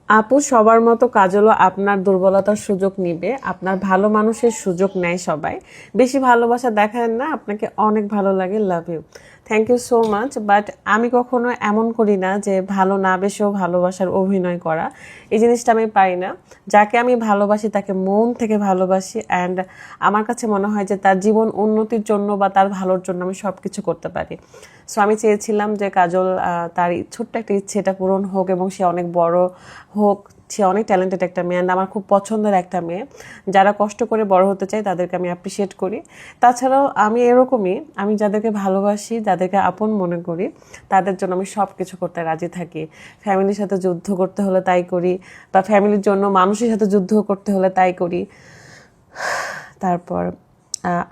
আপু সবার মতো কাজলও আপনার দুর্বলতার সুযোগ নিবে, আপনার ভালো মানুষের সুযোগ নেয় সবাই। বেশি ভালোবাসা দেখায় না, আপনাকে অনেক ভালো লাগে, love you. Thank you so much. But আমি কখনো এমন করি না যে ভালো না বেশেও ভালোবাসার অভিনয় করা, এই জিনিসটা আমি পারি না। যাকে আমি ভালোবাসি তাকে মন থেকে ভালোবাসি, অ্যান্ড আমার কাছে মনে হয় যে তার জীবন উন্নতির জন্য বা তার ভালোর জন্য আমি সব কিছু করতে পারি। সো আমি চেয়েছিলাম যে কাজল তার ছোট্ট একটা ইচ্ছেটা পূরণ হোক এবং সে অনেক বড় হোক। সে অনেক ট্যালেন্টেড একটা মেয়ে, অ্যান্ড আমার খুব পছন্দের একটা মেয়ে। যারা কষ্ট করে বড় হতে চায় তাদেরকে আমি অ্যাপ্রিসিয়েট করি। তাছাড়াও আমি এরকমই, আমি যাদেরকে ভালোবাসি, যাদেরকে আপন মনে করি, তাদের জন্য আমি সব কিছু করতে রাজি থাকি। ফ্যামিলির সাথে যুদ্ধ করতে হলে তাই করি, বা ফ্যামিলির জন্য মানুষের সাথে যুদ্ধ করতে হলে তাই করি। তারপর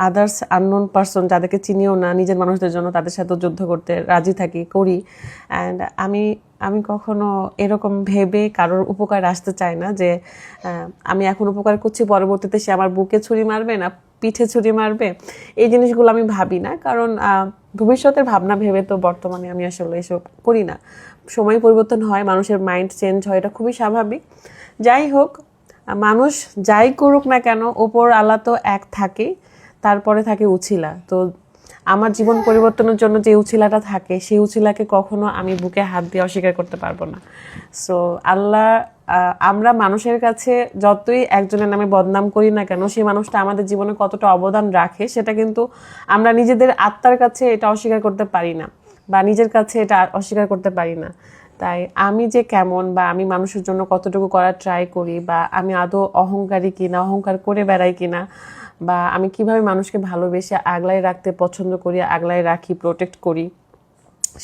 আদার্স আননোন পারসন, যাদেরকে চিনিও না, নিজের মানুষদের জন্য তাদের সাথেও যুদ্ধ করতে রাজি থাকি, করি। অ্যান্ড আমি আমি কখনো এরকম ভেবে কারোর উপকার আসতে চাই না যে আমি এখন উপকার করছি, পরবর্তীতে সে আমার বুকে ছুরি মারবে না পিঠে ছুরি মারবে। এই জিনিসগুলো আমি ভাবি না, কারণ ভবিষ্যতের ভাবনা ভেবে তো বর্তমানে আমি আসলে এসব করি না। সময় পরিবর্তন হয়, মানুষের মাইন্ড চেঞ্জ হয়, এটা খুবই স্বাভাবিক। যাই হোক, মানুষ যাই করুক না কেন, ওপর আল্লাহ তো এক থাকেই, তারপরে থাকে উছিলা। তো আমার জীবন পরিবর্তনের জন্য যে উছিলাটা থাকে, সেই উছিলাকে কখনো আমি বুকে হাত দিয়ে অস্বীকার করতে পারবো না। সো আল্লাহ, আমরা মানুষের কাছে যতই একজনের নামে বদনাম করি না কেন, সেই মানুষটা আমাদের জীবনে কতটা অবদান রাখে সেটা কিন্তু আমরা নিজেদের আত্মার কাছে এটা অস্বীকার করতে পারি না, বা নিজের কাছে এটা অস্বীকার করতে পারি না। তাই আমি যে কেমন, বা আমি মানুষের জন্য কতটুকু করার ট্রাই করি, বা আমি আদৌ অহংকারী কিনা, অহংকার করে বেড়াই কিনা, বা আমি কিভাবে মানুষকে ভালোবেসে আগলায় রাখতে পছন্দ করি, আগলায় রাখি, প্রোটেক্ট করি,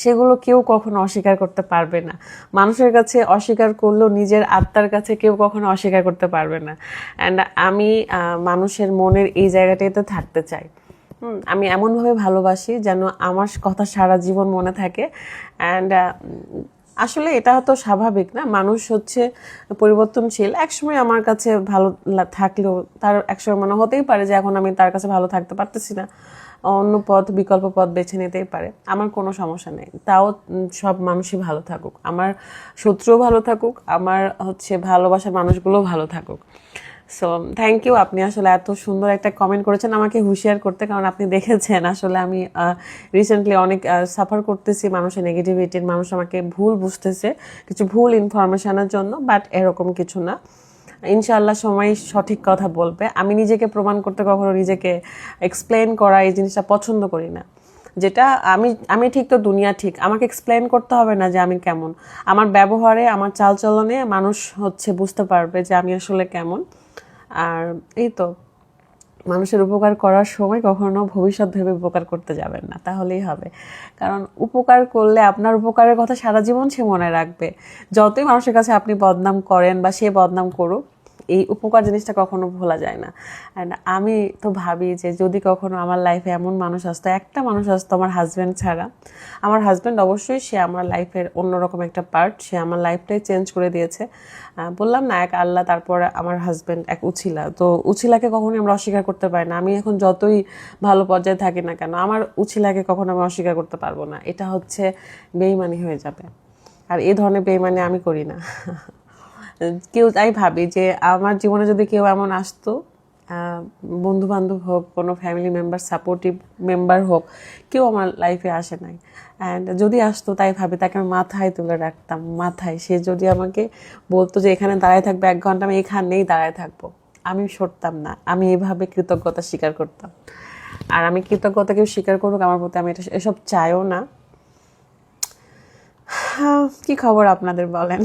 সেগুলো কেউ কখনো অস্বীকার করতে পারবে না। মানুষের কাছে অস্বীকার করলেও নিজের আত্মার কাছে কেউ কখনো অস্বীকার করতে পারবে না। অ্যান্ড আমি মানুষের মনের এই জায়গাটাতে থাকতে চাই। আমি এমনভাবে ভালোবাসি যেন আমার কথা সারা জীবন মনে থাকে। অ্যান্ড আসলে এটা তো স্বাভাবিক না, মানুষ হচ্ছে পরিবর্তনশীল। একসময় আমার কাছে ভালো থাকলেও তার একসময় মনে হতেই পারে যে এখন আমি তার কাছে ভালো থাকতে পারতেছি না, অন্য পথ, বিকল্প পথ বেছে নিতেই পারে। আমার কোনো সমস্যা নেই, তাও সব মানুষই ভালো থাকুক, আমার শত্রুও ভালো থাকুক, আমার হচ্ছে ভালোবাসার মানুষগুলোও ভালো থাকুক। সো থ্যাংক ইউ, আপনি আসলে এত সুন্দর একটা কমেন্ট করেছেন আমাকে হুঁশিয়ার করতে, কারণ আপনি দেখেছেন আসলে আমি রিসেন্টলি অনেক সাফার করতেছি মানুষের নেগেটিভিটির, মানুষ আমাকে ভুল বুঝতেছে কিছু ভুল ইনফরমেশনের জন্য। বাট এরকম কিছু না, ইনশাআল্লাহ সময় সঠিক কথা বলবে। আমি নিজেকে প্রমাণ করতে, কখনো নিজেকে এক্সপ্লেন করা, এই জিনিসটা পছন্দ করি না। যেটা আমি আমি ঠিক তো দুনিয়া ঠিক, আমাকে এক্সপ্লেন করতে হবে না যে আমি কেমন। আমার ব্যবহারে, আমার চালচলনে মানুষ হচ্ছে বুঝতে পারবে যে আমি আসলে কেমন। আর এই তো, মানুষের উপকার করার সময় কখনো ভবিষ্যৎ ভেবে উপকার করতে যাবেন না, তাহলেই হবে। কারণ উপকার করলে আপনার উপকারের কথা সারা জীবন সে মনে রাখবে। যতই মানুষের কাছে আপনি বদনাম করেন বা সে বদনাম করুক, এই উপকার জিনিসটা কখনো ভোলা যায় না। অ্যান্ড আমি তো ভাবি যে যদি কখনো আমার লাইফে এমন মানুষ আসতো, একটা মানুষ আসতো আমার হাজব্যান্ড ছাড়া। আমার হাজব্যান্ড অবশ্যই সে আমার লাইফের অন্যরকম একটা পার্ট, সে আমার লাইফটাই চেঞ্জ করে দিয়েছে। বললাম না, এক আল্লাহ, তারপরে আমার হাজব্যান্ড এক উছিলা। তো উছিলাকে কখনোই আমরা অস্বীকার করতে পারি না। আমি এখন যতই ভালো পর্যায়ে থাকি না কেন, আমার উছিলাকে কখনো আমি অস্বীকার করতে পারবো না, এটা হচ্ছে বেইমানি হয়ে যাবে। আর এই ধরনের বেইমানি আমি করি না। কেউ, তাই ভাবি যে আমার জীবনে যদি কেউ এমন আসতো, বন্ধু বান্ধব হোক, কোনো ফ্যামিলি মেম্বার, সাপোর্টিভ মেম্বার হোক, কেউ আমার লাইফে আসে নাই। অ্যান্ড যদি আসতো, তাই ভাবি তাকে আমি মাথায় তুলে রাখতাম, মাথায়। সে যদি আমাকে বলতো যে এখানে দাঁড়ায় থাকবে 1 ঘন্টা, আমি এখানেই দাঁড়ায় থাকবো, আমি সরতাম না। আমি এইভাবে কৃতজ্ঞতা স্বীকার করতাম। আর আমি কৃতজ্ঞতা কেউ স্বীকার করুক আমার প্রতি, আমি এসব চাইও না। কি খবর আপনাদের বলেন?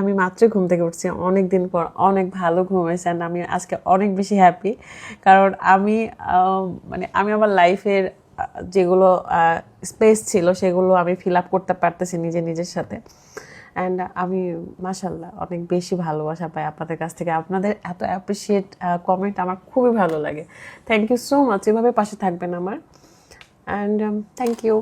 আমি মাত্রই ঘুম থেকে উঠছি, অনেক দিন পর, অনেক ভালো ঘুম হয়েছে। অ্যান্ড আমি আজকে অনেক বেশি হ্যাপি, কারণ আমি মানে আমি আমার লাইফের যেগুলো স্পেস ছিল সেগুলো আমি ফিল আপ করতে পারতেছি নিজের সাথে। অ্যান্ড আমি মাশাল্লাহ অনেক বেশি ভালোবাসা পাই আপনাদের কাছ থেকে। আপনাদের এত অ্যাপ্রিসিয়েট কমেন্ট আমার খুবই ভালো লাগে। থ্যাংক ইউ সো মাচ, এভাবে পাশে থাকবেন আমার। And thank you.